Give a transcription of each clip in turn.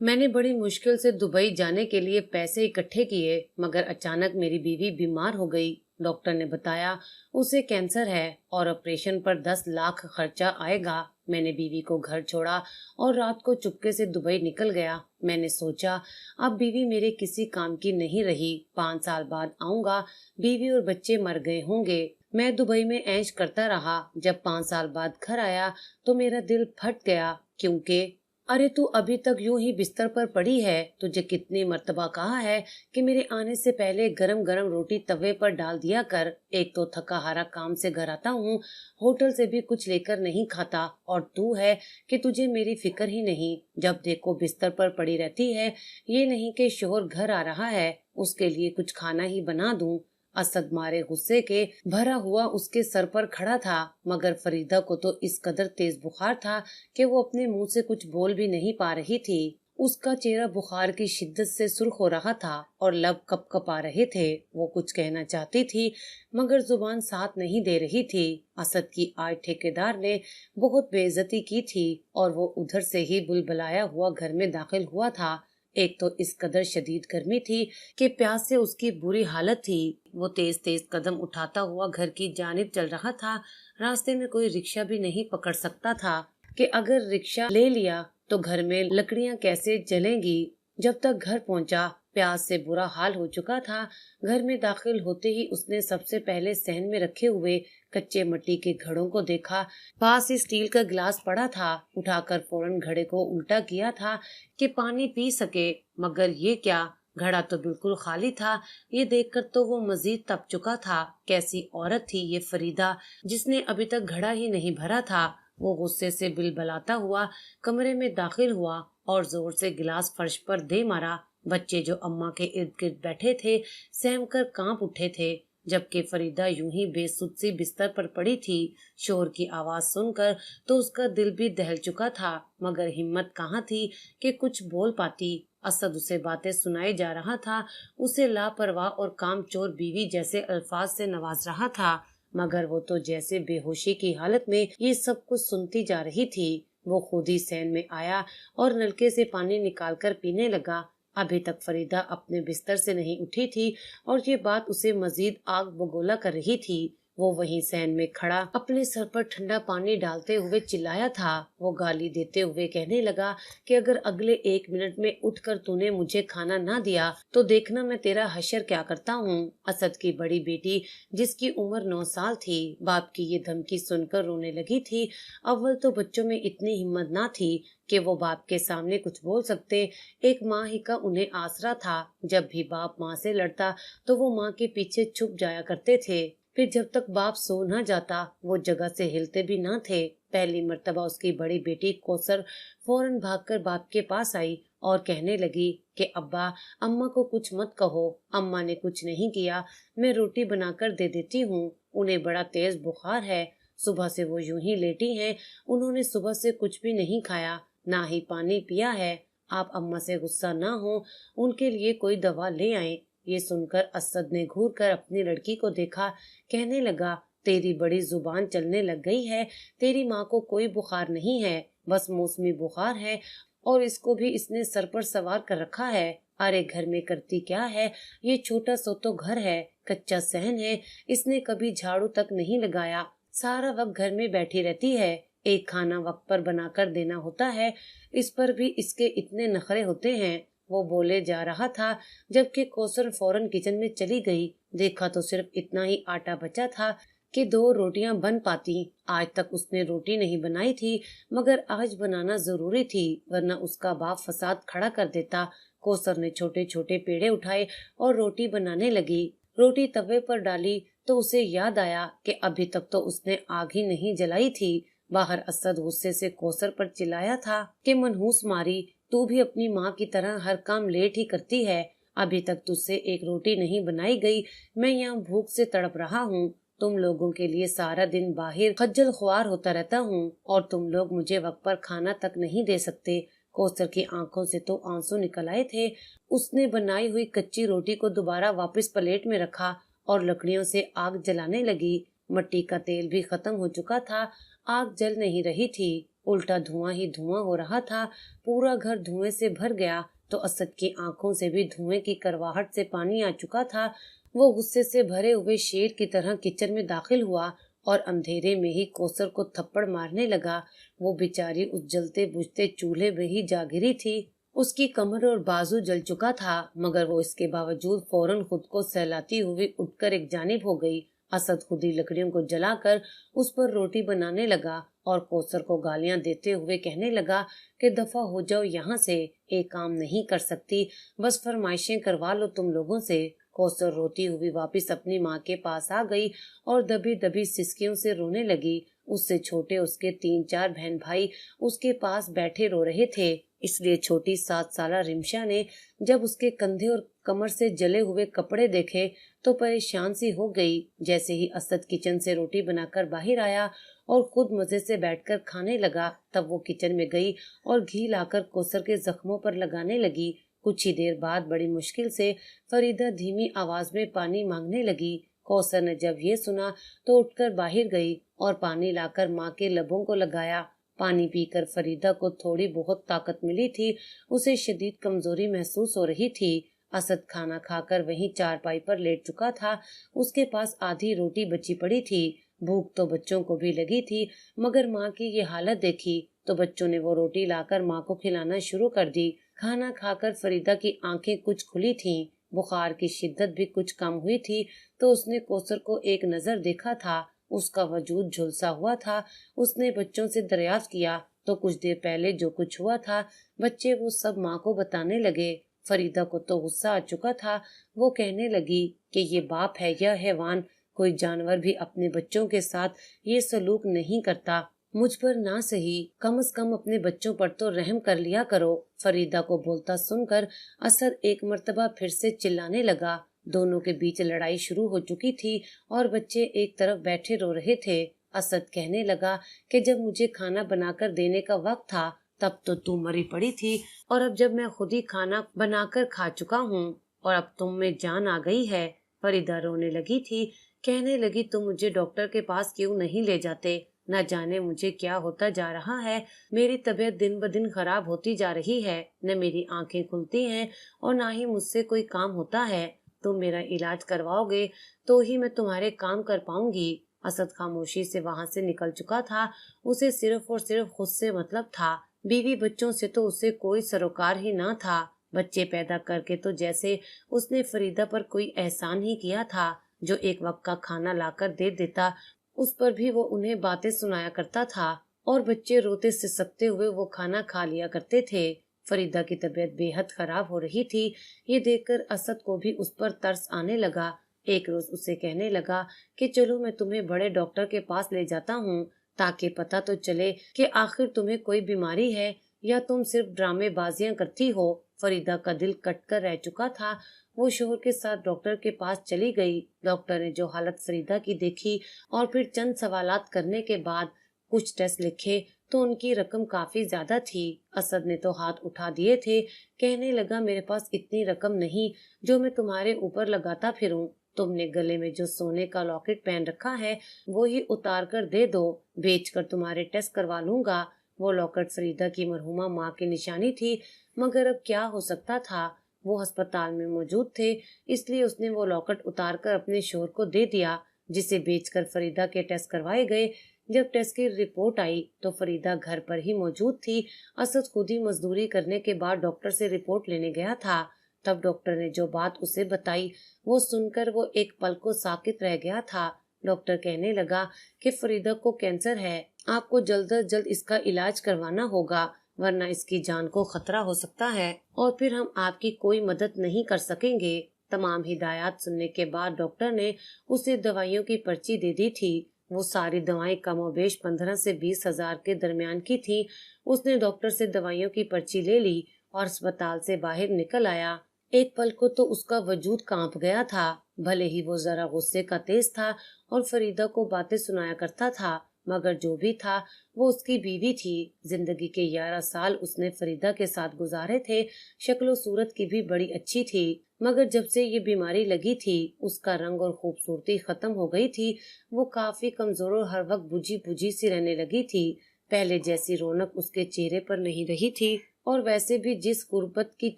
میں ने बड़ी मुश्किल से दुबई जाने के लिए पैसे इकट्ठे किए, मगर अचानक मेरी बीवी बीमार हो गई। डॉक्टर ने बताया उसे कैंसर है और ऑपरेशन पर 10 लाख खर्चा आएगा। मैंने बीवी को घर छोड़ा और रात को चुपके से दुबई निकल गया। मैंने सोचा अब बीवी मेरे किसी काम की नहीं रही, 5 साल बाद आऊंगा, बीवी और बच्चे मर गए होंगे। मैं दुबई में ऐश करता रहा। जब 5 साल बाद घर आया तो मेरा दिल फट गया, क्योंकि अरे तू अभी तक यूं ही बिस्तर पर पड़ी है। तुझे कितनी मर्तबा कहा है कि मेरे आने से पहले गरम गरम रोटी तवे पर डाल दिया कर। एक तो थका हारा काम से घर आता हूँ, होटल से भी कुछ लेकर नहीं खाता, और तू है कि तुझे मेरी फिक्र ही नहीं। जब देखो बिस्तर पर पड़ी रहती है। ये नहीं कि शोहर घर आ रहा है, उसके लिए कुछ खाना ही बना दूं। असद मारे गुस्से के भरा हुआ उसके सर पर खड़ा था, मगर फरीदा को तो इस कदर तेज बुखार था कि वो अपने मुंह से कुछ बोल भी नहीं पा रही थी। उसका चेहरा बुखार की शिद्दत से सुर्ख हो रहा था और लब कपकपा रहे थे। वो कुछ कहना चाहती थी, मगर जुबान साथ नहीं दे रही थी। असद की आज ठेकेदार ने बहुत बेइज्जती की थी और वो उधर से ही बुलबुलाया हुआ घर में दाखिल हुआ था। एक तो इस कदर शदीद गर्मी थी कि प्यास से उसकी बुरी हालत थी। वो तेज तेज कदम उठाता हुआ घर की जानिब चल रहा था। रास्ते में कोई रिक्शा भी नहीं पकड़ सकता था कि अगर रिक्शा ले लिया तो घर में लकड़ियां कैसे जलेंगी। जब तक घर पहुंचा, प्यास से बुरा हाल हो चुका था। घर में दाखिल होते ही उसने सबसे पहले सहन में रखे हुए कच्चे मिट्टी के घड़ों को देखा। पास ही स्टील का गिलास पड़ा था। उठाकर फौरन घड़े को उल्टा किया था कि पानी पी सके, मगर ये क्या, घड़ा तो बिल्कुल खाली था। ये देखकर तो वो मजीद तप चुका था। कैसी औरत थी ये फरीदा, जिसने अभी तक घड़ा ही नहीं भरा था। वो गुस्से से बिलबलाता हुआ कमरे में दाखिल हुआ और जोर से गिलास फर्श पर दे मारा। बच्चे जो अम्मा के इर्द गिर्द बैठे थे, सहम कर कांप उठे थे, जबकि फरीदा यूं ही बेसुध सी बिस्तर पर पड़ी थी। शोर की आवाज सुनकर तो उसका दिल भी दहल चुका था, मगर हिम्मत कहाँ थी कि कुछ बोल पाती। असद उसे बातें सुनाए जा रहा था, उसे लापरवाह और कामचोर बीवी जैसे अल्फाज से नवाज रहा था, मगर वो तो जैसे बेहोशी की हालत में ये सब कुछ सुनती जा रही थी। वो खुद ही सहन में आया और नलके से पानी निकालकर पीने लगा। अभी तक फरीदा अपने बिस्तर से नहीं उठी थी और ये बात उसे मजीद आग बगोला कर रही थी। वो वहीं सहन में खड़ा अपने सर पर ठंडा पानी डालते हुए चिल्लाया था। वो गाली देते हुए कहने लगा कि अगर अगले 1 मिनट में उठकर तूने मुझे खाना ना दिया तो देखना मैं तेरा हशर क्या करता हूँ। असद की बड़ी बेटी, जिसकी उम्र 9 साल थी, बाप की ये धमकी सुनकर रोने लगी थी। अव्वल तो बच्चों में इतनी हिम्मत ना थी कि वो बाप के सामने कुछ बोल सकते। एक माँ ही का उन्हें आसरा था। जब भी बाप माँ से लड़ता तो वो माँ के पीछे छुप जाया करते थे। फिर जब तक बाप सो न जाता वो जगह से हिलते भी न थे। पहली मर्तबा उसकी बड़ी बेटी कौसर फौरन भागकर बाप के पास आई और कहने लगी कि अब्बा, अम्मा को कुछ मत कहो, अम्मा ने कुछ नहीं किया, मैं रोटी बनाकर दे देती हूँ, उन्हें बड़ा तेज बुखार है, सुबह से वो यूं ही लेटी हैं, उन्होंने सुबह से कुछ भी नहीं खाया, ना ही पानी पिया है। आप अम्मा से गुस्सा ना हो, उनके लिए कोई दवा ले आए। ये सुनकर असद ने घूर कर अपनी लड़की को देखा। कहने लगा, तेरी बड़ी जुबान चलने लग गई है। तेरी माँ को कोई बुखार नहीं है, बस मौसमी बुखार है, और इसको भी इसने सर पर सवार कर रखा है। अरे घर में करती क्या है, ये छोटा सो तो घर है, कच्चा सहन है, इसने कभी झाड़ू तक नहीं लगाया, सारा वक्त घर में बैठी रहती है, एक खाना वक्त पर बनाकर देना होता है, इस पर भी इसके इतने नखरे होते हैं। वो बोले जा रहा था, जबकि कौसर फौरन किचन में चली गई। देखा तो सिर्फ इतना ही आटा बचा था कि 2 रोटियां बन पाती। आज तक उसने रोटी नहीं बनाई थी, मगर आज बनाना जरूरी थी, वरना उसका बाप फसाद खड़ा कर देता। कौसर ने छोटे छोटे पेड़े उठाए और रोटी बनाने लगी। रोटी तवे पर डाली तो उसे याद आया कि अभी तक तो उसने आग ही नहीं जलाई थी। बाहर असद गुस्से से कौसर पर चिल्लाया था कि मनहूस मारी, तू भी अपनी माँ की तरह हर काम लेट ही करती है। अभी तक तुझसे एक रोटी नहीं बनाई गई। मैं यहाँ भूख से तड़प रहा हूँ। तुम लोगों के लिए सारा दिन बाहर खज्जल खुआर होता रहता हूँ और तुम लोग मुझे वक्त पर खाना तक नहीं दे सकते। कौसर की आंखों से तो आंसू निकल आए थे। उसने बनाई हुई कच्ची रोटी को दोबारा वापस प्लेट में रखा और लकड़ियों से आग जलाने लगी। मिट्टी का तेल भी खत्म हो चुका था, आग जल नहीं रही थी। उल्टा धुआं ही धुआं हो रहा था। पूरा घर धुएं से भर गया तो असद की आंखों से भी धुएं की करवाहट से पानी आ चुका था। वो गुस्से से भरे हुए शेर की तरह किचन में दाखिल हुआ और अंधेरे में ही कौसर को थप्पड़ मारने लगा। वो बेचारी उस जलते बुझते चूल्हे में ही जा गिरी थी। उसकी कमर और बाजू जल चुका था, मगर वो इसके बावजूद फौरन खुद को सहलाती हुई उठकर एक जानिब हो गई। असद खुद ही लकड़ियों को जलाकर उस पर रोटी बनाने लगा और कौसर को गालियां देते हुए कहने लगा कि दफा हो जाओ यहाँ से, एक काम नहीं कर सकती, बस फरमाइशें करवा लो तुम लोगों से। कौसर रोती हुई वापस अपनी माँ के पास आ गई और दबी दबी सिसकियों से रोने लगी। उससे छोटे उसके 3-4 बहन भाई उसके पास बैठे रो रहे थे, इसलिए छोटी 7 साला रिमशा ने जब उसके कंधे और कमर से जले हुए कपड़े देखे तो परेशान सी हो गई। जैसे ही असद किचन से रोटी बनाकर बाहर आया और खुद मजे से बैठकर खाने लगा, तब वो किचन में गई और घी लाकर कौसर के जख्मों पर लगाने लगी। कुछ ही देर बाद बड़ी मुश्किल से फरीदा धीमी आवाज में पानी मांगने लगी। कौसर ने जब ये सुना तो उठकर बाहर गई और पानी लाकर माँ के लबों को लगाया। पानी पीकर फरीदा को थोड़ी बहुत ताकत मिली थी। उसे शदीद कमजोरी महसूस हो रही थी। असद खाना खाकर वहीं चारपाई पर लेट चुका था। उसके पास आधी रोटी बची पड़ी थी। भूख तो बच्चों को भी लगी थी, मगर माँ की ये हालत देखी तो बच्चों ने वो रोटी लाकर माँ को खिलाना शुरू कर दी। खाना खाकर फरीदा की आंखें कुछ खुली थीं। बुखार की शिद्दत भी कुछ कम हुई थी तो उसने कौसर को एक नजर देखा था। उसका वजूद झुलसा हुआ था। उसने बच्चों से दरियाफ्त किया तो कुछ देर पहले जो कुछ हुआ था बच्चे वो सब माँ को बताने लगे। फरीदा को तो गुस्सा आ चुका था। वो कहने लगी कि ये बाप है या हैवान, कोई जानवर भी अपने बच्चों के साथ ये सलूक नहीं करता। मुझ पर ना सही, कम से कम अपने बच्चों पर तो रहम कर लिया करो। फरीदा को बोलता सुनकर असद एक मर्तबा फिर से चिल्लाने लगा। दोनों के बीच लड़ाई शुरू हो चुकी थी और बच्चे एक तरफ बैठे रो रहे थे। असद कहने लगा कि जब मुझे खाना बनाकर देने का वक्त था तब तो तू मरी पड़ी थी, और अब जब मैं खुद ही खाना बनाकर खा चुका हूँ और अब तुम में जान आ गई है। फरीदा रोने लगी थी। कहने लगी तुम मुझे डॉक्टर के पास क्यों नहीं ले जाते? न जाने मुझे क्या होता जा रहा है। मेरी तबीयत दिन ब दिन खराब होती जा रही है। न मेरी आंखें खुलती हैं और ना ही मुझसे कोई काम होता है। तुम मेरा इलाज करवाओगे तो ही मैं तुम्हारे काम कर पाऊंगी। असद खामोशी से वहां से निकल चुका था। उसे सिर्फ और सिर्फ खुद से मतलब था। बीवी बच्चों से तो उसे कोई सरोकार ही ना था। बच्चे पैदा करके तो जैसे उसने फरीदा पर कोई एहसान ही किया था। जो एक वक्त का खाना लाकर दे देता उस पर भी वो उन्हें बातें सुनाया करता था और बच्चे रोते सिसकते हुए वो खाना खा लिया करते थे। फरीदा की तबीयत बेहद खराब हो रही थी। ये देखकर असद को भी उस पर तरस आने लगा। एक रोज उसे कहने लगा कि चलो मैं तुम्हें बड़े डॉक्टर के पास ले जाता हूँ, ताकि पता तो चले कि आखिर तुम्हें कोई बीमारी है या तुम सिर्फ ड्रामेबाजियां करती हो। फरीदा का दिल कटकर रह चुका था। वो शोहर के साथ डॉक्टर के पास चली गई। डॉक्टर ने जो हालत फरीदा की देखी और फिर चंद सवालात करने के बाद कुछ टेस्ट लिखे तो उनकी रकम काफी ज्यादा थी। असद ने तो हाथ उठा दिए थे। कहने लगा मेरे पास इतनी रकम नहीं जो मैं तुम्हारे ऊपर लगाता फिरूं। तुमने गले में जो सोने का लॉकेट पहन रखा है वो ही उतार कर दे दो, बेचकर तुम्हारे टेस्ट करवा लूंगा। वो लॉकेट फरीदा की मरहुमा माँ की निशानी थी, मगर अब क्या हो सकता था। वो अस्पताल में मौजूद थे, इसलिए उसने वो लॉकेट उतार कर अपने शोहर को दे दिया, जिसे बेचकर फरीदा के टेस्ट करवाए गए। जब टेस्ट की रिपोर्ट आई तो फरीदा घर पर ही मौजूद थी। असद खुद ही मजदूरी करने के बाद डॉक्टर से रिपोर्ट लेने गया था। तब डॉक्टर ने जो बात उसे बताई वो सुनकर वो एक पल को साकित रह गया था। डॉक्टर कहने लगा कि फरीदा को कैंसर है, आपको जल्द अज जल्द इसका इलाज करवाना होगा, वरना इसकी जान को खतरा हो सकता है और फिर हम आपकी कोई मदद नहीं कर सकेंगे। तमाम हिदायत सुनने के बाद डॉक्टर ने उसे दवाइयों की पर्ची दे दी थी। वो सारी दवाएं कमोबेश 15 से 20 हजार के दरमियान की थी। उसने डॉक्टर से दवाइयों की पर्ची ले ली और अस्पताल से बाहर निकल आया। एक पल को तो उसका वजूद कांप गया था। भले ही वो जरा गुस्से का तेज था और फरीदा को बातें सुनाया करता था, मगर जो भी था वो उसकी बीवी थी। जिंदगी के 11 साल उसने फरीदा के साथ गुजारे थे। शक्लो सूरत की भी बड़ी अच्छी थी, मगर जब से ये बीमारी लगी थी उसका रंग और खूबसूरती खत्म हो गई थी। वो काफी कमजोर और हर वक्त बुझी बुझी सी रहने लगी थी। पहले जैसी रौनक उसके चेहरे पर नहीं रही थी और वैसे भी जिस गुर्बत की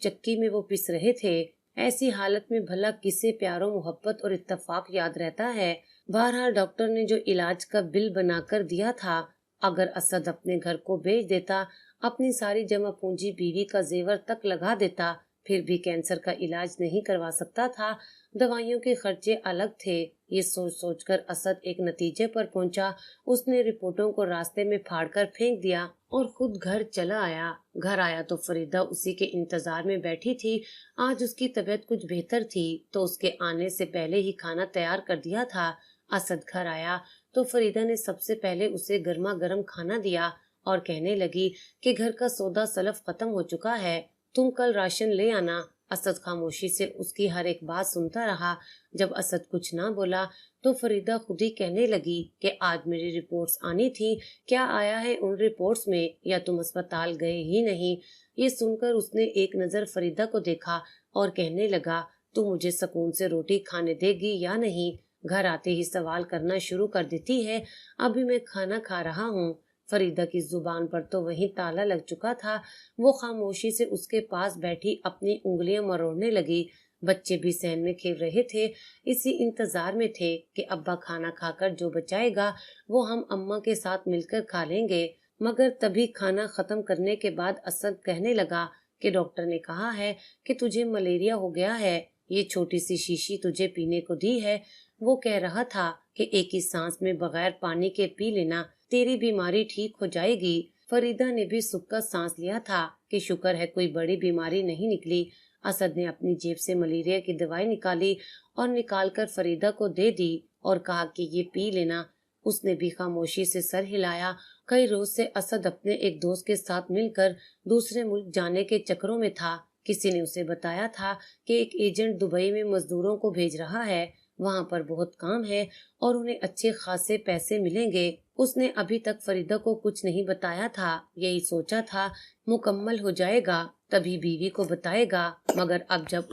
चक्की में वो पिस रहे थे, ऐसी हालत में भला किसे प्यारो मोहब्बत और इत्तेफाक याद रहता है। बहरहाल डॉक्टर ने जो इलाज का बिल बनाकर दिया था, अगर असद अपने घर को बेच देता, अपनी सारी जमा पूंजी बीवी का जेवर तक लगा देता, फिर भी कैंसर का इलाज नहीं करवा सकता था। दवाइयों के खर्चे अलग थे। ये सोच सोचकर असद एक नतीजे पर पहुंचा। उसने रिपोर्टों को रास्ते में फाड़कर फेंक दिया और खुद घर चला आया। घर आया तो फरीदा उसी के इंतजार में बैठी थी। आज उसकी तबीयत कुछ बेहतर थी तो उसके आने से पहले ही खाना तैयार कर दिया था। असद घर आया तो फरीदा ने सबसे पहले उसे गर्मा गर्म खाना दिया और कहने लगी कि घर का सौदा सलफ खत्म हो चुका है, तुम कल राशन ले आना। असद खामोशी से उसकी हर एक बात सुनता रहा। जब असद कुछ ना बोला तो फरीदा खुद ही कहने लगी कि आज मेरी रिपोर्ट्स आनी थी, क्या आया है उन रिपोर्ट्स में, या तुम अस्पताल गए ही नहीं। ये सुनकर उसने एक नजर फरीदा को देखा और कहने लगा, तू मुझे सुकून से रोटी खाने देगी या नहीं? घर आते ही सवाल करना शुरू कर देती है। अभी मैं खाना खा रहा हूँ। फरीदा की जुबान पर तो वहीं ताला लग चुका था। वो खामोशी से उसके पास बैठी अपनी उंगलियां मरोड़ने लगी। बच्चे भी सहन में खेल रहे थे। इसी इंतजार में थे कि अब्बा खाना खाकर जो बचाएगा वो हम अम्मा के साथ मिलकर खा लेंगे। मगर तभी खाना खत्म करने के बाद असद कहने लगा कि डॉक्टर ने कहा है कि तुझे मलेरिया हो गया है। ये छोटी सी शीशी तुझे पीने को दी है। वो कह रहा था कि एक ही सांस में बगैर पानी के पी लेना, तेरी बीमारी ठीक हो जाएगी। फरीदा ने भी सुख का सांस लिया था कि शुक्र है कोई बड़ी बीमारी नहीं निकली। असद ने अपनी जेब से मलेरिया की दवाई निकाली और निकालकर फरीदा को दे दी और कहा कि ये पी लेना। उसने भी खामोशी से सर हिलाया। कई रोज से असद अपने एक दोस्त के साथ मिलकर दूसरे मुल्क जाने के चक्करों में था। किसी ने उसे बताया था कि एक एजेंट दुबई में मजदूरों को भेज रहा है, वहाँ पर बहुत काम है और उन्हें अच्छे खासे पैसे मिलेंगे। उसने अभी तक फरीदा को कुछ नहीं बताया था। यही सोचा था मुकम्मल हो जाएगा तभी बीवी को बताएगा। मगर अब जब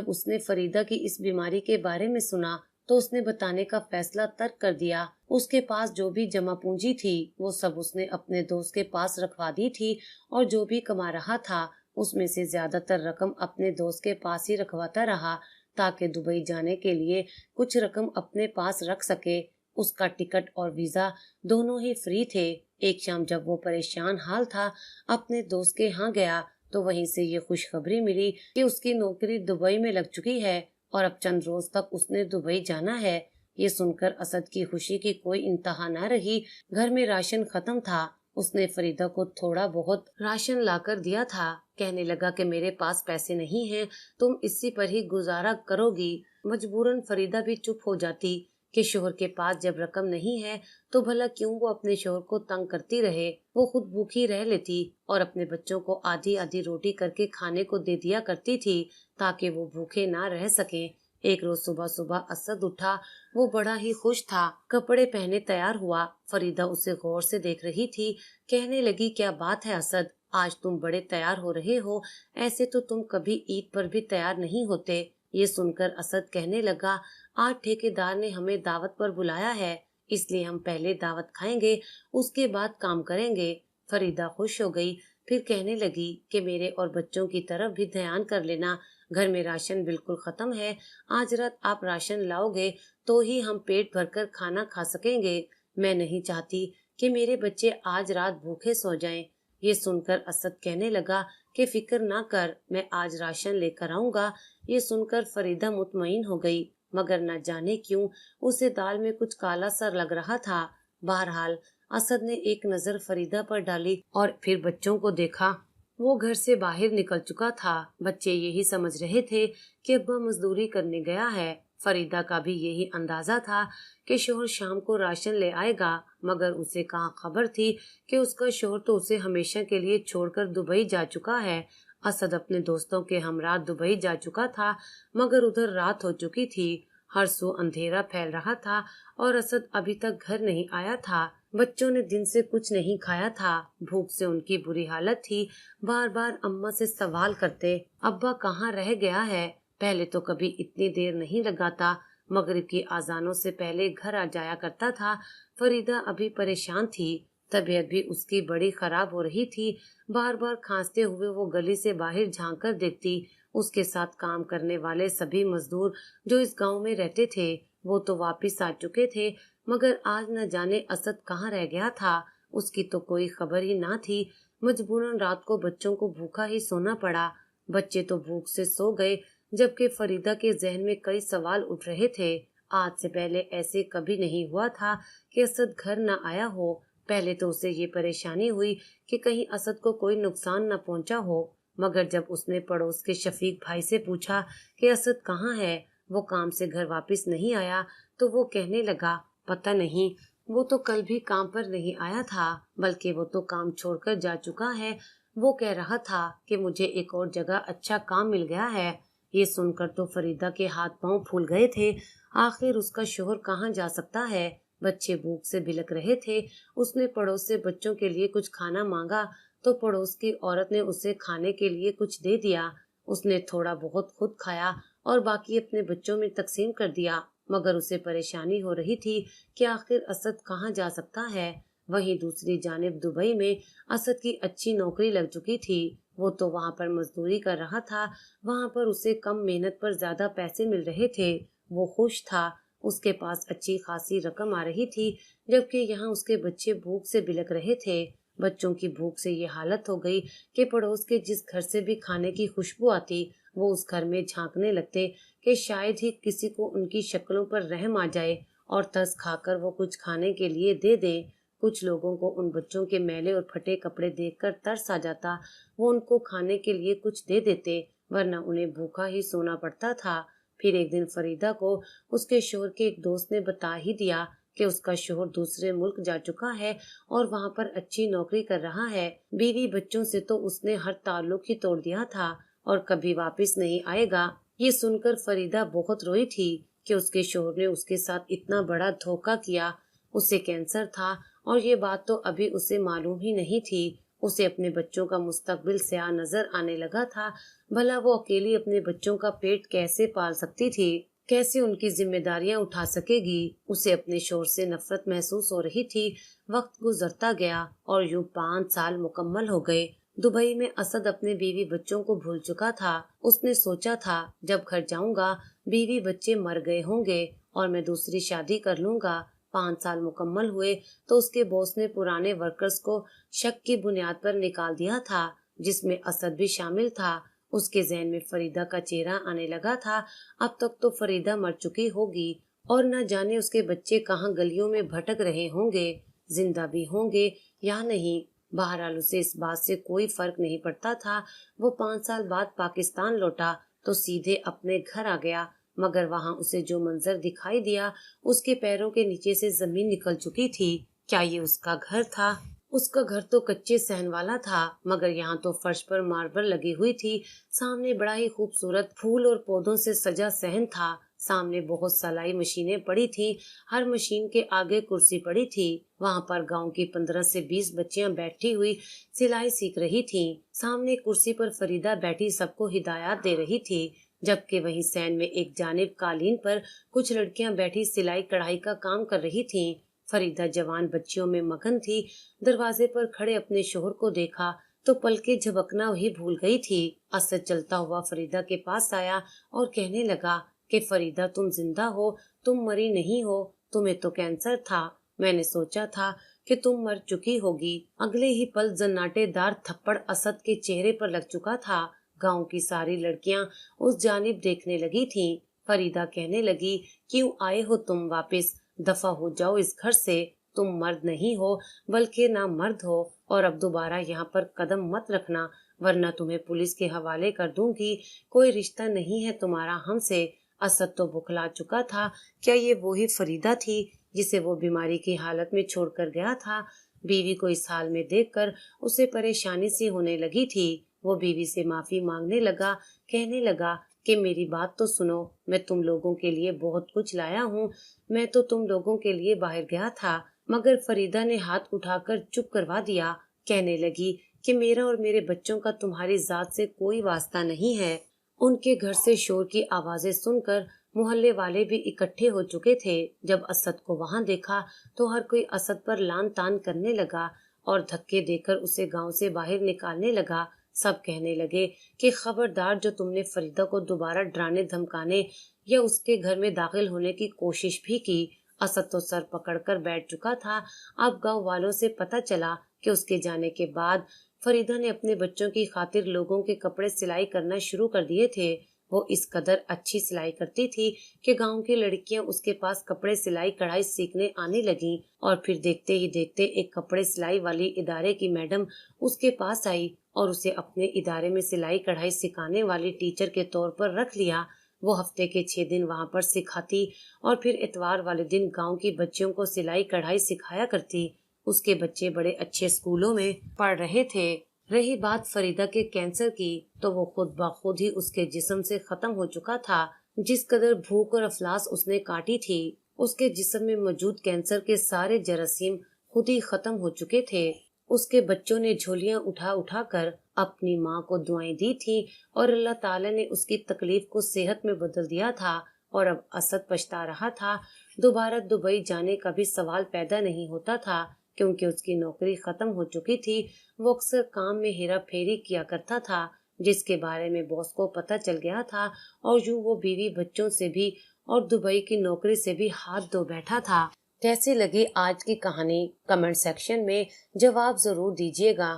उसने फरीदा की इस बीमारी के बारे में सुना तो उसने बताने का फैसला तर्क कर दिया। उसके पास जो भी जमा पूंजी थी वो सब उसने अपने दोस्त के पास रखवा दी थी और जो भी कमा रहा था उसमें से ज्यादातर रकम अपने दोस्त के पास ही रखवाता रहा ताकि दुबई जाने के लिए कुछ रकम अपने पास रख सके। उसका टिकट और वीजा दोनों ही फ्री थे। एक शाम जब वो परेशान हाल था अपने दोस्त के यहाँ गया तो वहीं से ये खुशखबरी मिली कि उसकी नौकरी दुबई में लग चुकी है और अब चंद रोज तक उसने दुबई जाना है। ये सुनकर असद की खुशी की कोई इंतहा न रही। घर में राशन खत्म था। उसने फरीदा को थोड़ा बहुत राशन लाकर दिया था। कहने लगा कि मेरे पास पैसे नहीं हैं, तुम इसी पर ही गुजारा करोगी। मजबूरन फरीदा भी चुप हो जाती कि शोहर के पास जब रकम नहीं है तो भला क्यों वो अपने शोहर को तंग करती रहे। वो खुद भूखी रह लेती और अपने बच्चों को आधी आधी रोटी करके खाने को दे दिया करती थी ताकि वो भूखे ना रह सके। एक रोज सुबह सुबह असद उठा। वो बड़ा ही खुश था। कपड़े पहने तैयार हुआ। फरीदा उसे गौर से देख रही थी। कहने लगी, क्या बात है असद, आज तुम बड़े तैयार हो रहे हो, ऐसे तो तुम कभी ईद पर भी तैयार नहीं होते। ये सुनकर असद कहने लगा, आज ठेकेदार ने हमें दावत पर बुलाया है, इसलिए हम पहले दावत खाएंगे, उसके बाद काम करेंगे। फरीदा खुश हो गई। फिर कहने लगी कि मेरे और बच्चों की तरफ भी ध्यान कर लेना। घर में राशन बिल्कुल खत्म है। आज रात आप राशन लाओगे तो ही हम पेट भरकर खाना खा सकेंगे। मैं नहीं चाहती कि मेरे बच्चे आज रात भूखे सो जाएं। ये सुनकर असद कहने लगा कि फिक्र ना कर, मैं आज राशन लेकर आऊंगा। ये सुनकर फरीदा मुतमईन हो गई, मगर न जाने क्यों उसे दाल में कुछ काला सा लग रहा था। बहरहाल असद ने एक नजर फरीदा पर डाली और फिर बच्चों को देखा। वो घर से बाहर निकल चुका था। बच्चे यही समझ रहे थे कि अब्बा मजदूरी करने गया है। फरीदा का भी यही अंदाजा था कि शोहर शाम को राशन ले आएगा, मगर उसे कहाँ खबर थी कि उसका शोहर तो उसे हमेशा के लिए छोड़कर दुबई जा चुका है। असद अपने दोस्तों के हमरा दुबई जा चुका था, मगर उधर रात हो चुकी थी। हर सू अंधेरा फैल रहा था और असद अभी तक घर नहीं आया था। बच्चों ने दिन से कुछ नहीं खाया था। भूख से उनकी बुरी हालत थी। बार बार अम्मा से सवाल करते, अब्बा कहाँ रह गया है, पहले तो कभी इतनी देर नहीं लगाता, मगरिब की आजानों से पहले घर आ जाया करता था। फरीदा अभी परेशान थी, तबीयत भी उसकी बड़ी खराब हो रही थी। बार बार खांसते हुए वो गली से बाहर झांक कर देखती। उसके साथ काम करने वाले सभी मजदूर जो इस गांव में रहते थे वो तो वापिस आ चुके थे, मगर आज न जाने असद कहाँ रह गया था। उसकी तो कोई खबर ही ना थी। मजबूरन रात को बच्चों को भूखा ही सोना पड़ा। बच्चे तो भूख से सो गए, जबकि फरीदा के जहन में कई सवाल उठ रहे थे। आज से पहले ऐसे कभी नहीं हुआ था कि असद घर न आया हो। पहले तो उसे ये परेशानी हुई कि कहीं असद को कोई नुकसान न पहुंचा हो, मगर जब उसने पड़ोस के शफीक भाई से पूछा कि असद कहाँ है, वो काम से घर वापस नहीं आया, तो वो कहने लगा, पता नहीं, वो तो कल भी काम पर नहीं आया था, बल्कि वो तो काम छोड़कर जा चुका है। वो कह रहा था कि मुझे एक और जगह अच्छा काम मिल गया है। ये सुनकर तो फरीदा के हाथ पांव फूल गए थे। आखिर उसका शोहर कहाँ जा सकता है। बच्चे भूख से बिलक रहे थे। उसने पड़ोस से बच्चों के लिए कुछ खाना मांगा तो पड़ोस की औरत ने उसे खाने के लिए कुछ दे दिया। उसने थोड़ा बहुत खुद खाया और बाकी अपने बच्चों में तकसीम कर दिया, मगर उसे परेशानी हो रही थी कि आखिर असद कहाँ जा सकता है। वहीं दूसरी जानिब दुबई में असद की अच्छी नौकरी लग चुकी थी। वो तो वहां पर मजदूरी कर रहा था। वहां पर उसे कम मेहनत पर ज्यादा पैसे मिल रहे थे। वो खुश था। उसके पास अच्छी खासी रकम आ रही थी, जबकि यहाँ उसके बच्चे भूख से बिलक रहे थे। बच्चों की भूख से ये हालत हो गई कि पड़ोस के जिस घर से भी खाने की खुशबू आती वो उस घर में झांकने लगते कि शायद ही किसी को उनकी शक्लों पर रहम आ जाए और तरस खाकर वो कुछ खाने के लिए दे दे। कुछ लोगों को उन बच्चों के मैले और फटे कपड़े देखकर तरस आ जाता। वो उनको खाने के लिए कुछ दे देते, वरना उन्हें भूखा ही सोना पड़ता था। फिर एक दिन फरीदा को उसके शोहर के एक दोस्त ने बता ही दिया कि उसका शोहर दूसरे मुल्क जा चुका है और वहाँ पर अच्छी नौकरी कर रहा है। बीवी बच्चों से तो उसने हर ताल्लुक ही तोड़ दिया था और कभी वापस नहीं आएगा। ये सुनकर फरीदा बहुत रोई थी कि उसके शोहर ने उसके साथ इतना बड़ा धोखा किया। उसे कैंसर था और ये बात तो अभी उसे मालूम ही नहीं थी। उसे अपने बच्चों का मुस्तकबिल स्याह नजर आने लगा था। भला वो अकेली अपने बच्चों का पेट कैसे पाल सकती थी, कैसे उनकी जिम्मेदारियां उठा सकेगी। उसे अपने शोहर से नफरत महसूस हो रही थी। वक्त गुजरता गया और यूं 5 साल मुकम्मल हो गए। दुबई में असद अपने बीवी बच्चों को भूल चुका था। उसने सोचा था जब घर जाऊंगा बीवी बच्चे मर गए होंगे और मैं दूसरी शादी कर लूंगा। 5 साल मुकम्मल हुए तो उसके बॉस ने पुराने वर्कर्स को शक की बुनियाद पर निकाल दिया था, जिसमें असद भी शामिल था। उसके जहन में फरीदा का चेहरा आने लगा था। अब तक तो फरीदा मर चुकी होगी और न जाने उसके बच्चे कहाँ गलियों में भटक रहे होंगे, जिंदा भी होंगे या नहीं। बहरहाल उसे इस बात से कोई फर्क नहीं पड़ता था। वो 5 साल बाद पाकिस्तान लौटा तो सीधे अपने घर आ गया, मगर वहां उसे जो मंजर दिखाई दिया, उसके पैरों के नीचे से जमीन निकल चुकी थी। क्या ये उसका घर था? उसका घर तो कच्चे सहन वाला था, मगर यहाँ तो फर्श पर मार्बल लगी हुई थी। सामने बड़ा ही खूबसूरत फूल और पौधों से सजा सहन था। सामने बहुत सिलाई मशीनें पड़ी थी। हर मशीन के आगे कुर्सी पड़ी थी। वहाँ पर गांव की 15 से 20 बच्चियां बैठी हुई सिलाई सीख रही थीं। सामने कुर्सी पर फरीदा बैठी सबको हिदायत दे रही थी, जबकि वहीं सैन में एक जानिब कालीन पर कुछ लड़कियां बैठी सिलाई कढ़ाई का काम कर रही थीं। फरीदा जवान बच्चियों में मगन थी। दरवाजे पर खड़े अपने शोहर को देखा तो पलके झपकना ही भूल गई थी। असद चलता हुआ फरीदा के पास आया और कहने लगा कि फरीदा तुम जिंदा हो, तुम मरी नहीं हो, तुम्हें तो कैंसर था। मैंने सोचा था कि तुम मर चुकी होगी। अगले ही पल जन्नाटेदार थप्पड़ असद के चेहरे पर लग चुका था। गांव की सारी लड़कियां उस जानिब देखने लगी थीं। फरीदा कहने लगी, क्यों आए हो तुम वापस? दफा हो जाओ इस घर से। तुम मर्द नहीं हो बल्कि ना मर्द हो, और अब दोबारा यहाँ पर कदम मत रखना, वरना तुम्हें पुलिस के हवाले कर दूंगी। कोई रिश्ता नहीं है तुम्हारा हमसे। असद तो बुखला चुका था। क्या ये वही फरीदा थी जिसे वो बीमारी की हालत में छोड़कर गया था? बीवी को इस हाल में देखकर उसे परेशानी सी होने लगी थी। वो बीवी से माफी मांगने लगा, कहने लगा कि मेरी बात तो सुनो, मैं तुम लोगों के लिए बहुत कुछ लाया हूँ। मैं तो तुम लोगों के लिए बाहर गया था। मगर फरीदा ने हाथ उठाकर चुप करवा दिया। कहने लगी कि मेरा और मेरे बच्चों का तुम्हारी जात से कोई वास्ता नहीं है। उनके घर से शोर की आवाजें सुनकर محلے والے بھی اکٹھے ہو چکے تھے۔ جب اسد کو وہاں دیکھا تو ہر کوئی اسد پر لان تان کرنے لگا اور دھکے دے کر اسے گاؤں سے باہر نکالنے لگا۔ سب کہنے لگے کہ خبردار، جو تم نے فریدہ کو دوبارہ ڈرانے دھمکانے یا اس کے گھر میں داخل ہونے کی کوشش بھی کی۔ اسد تو سر پکڑ کر بیٹھ چکا تھا۔ اب گاؤں والوں سے پتہ چلا کہ اس کے جانے کے بعد فریدہ نے اپنے بچوں کی خاطر لوگوں کے کپڑے سلائی کرنا شروع کر دیے تھے۔ وہ اس قدر اچھی سلائی کرتی تھی کہ گاؤں کی لڑکیاں اس کے پاس کپڑے سلائی کڑھائی سیکھنے آنے لگیں، اور پھر دیکھتے ہی دیکھتے ایک کپڑے سلائی والی ادارے کی میڈم اس کے پاس آئی اور اسے اپنے ادارے میں سلائی کڑھائی سکھانے والی ٹیچر کے طور پر رکھ لیا۔ وہ ہفتے کے 6 دن وہاں پر سکھاتی اور پھر اتوار والے دن گاؤں کی بچیوں کو سلائی کڑھائی سکھایا کرتی۔ اس کے بچے بڑے اچھے اسکولوں میں پڑھ رہے تھے۔ رہی بات فریدہ کے کینسر کی، تو وہ خود بخود ہی اس کے جسم سے ختم ہو چکا تھا۔ جس قدر بھوک اور افلاس اس نے کاٹی تھی، اس کے جسم میں موجود کینسر کے سارے جراثیم خود ہی ختم ہو چکے تھے۔ اس کے بچوں نے جھولیاں اٹھا اٹھا کر اپنی ماں کو دعائیں دی تھی، اور اللہ تعالیٰ نے اس کی تکلیف کو صحت میں بدل دیا تھا۔ اور اب اسد پچھتا رہا تھا۔ دوبارہ دبئی جانے کا بھی سوال پیدا نہیں ہوتا تھا، کیونکہ اس کی نوکری ختم ہو چکی تھی۔ وہ اکثر کام میں ہیرا پھیری کیا کرتا تھا، جس کے بارے میں باس کو پتہ چل گیا تھا، اور یوں وہ بیوی بچوں سے بھی اور دبئی کی نوکری سے بھی ہاتھ دھو بیٹھا تھا۔ کیسی لگی آج کی کہانی؟ کمنٹ سیکشن میں جواب ضرور دیجیے گا۔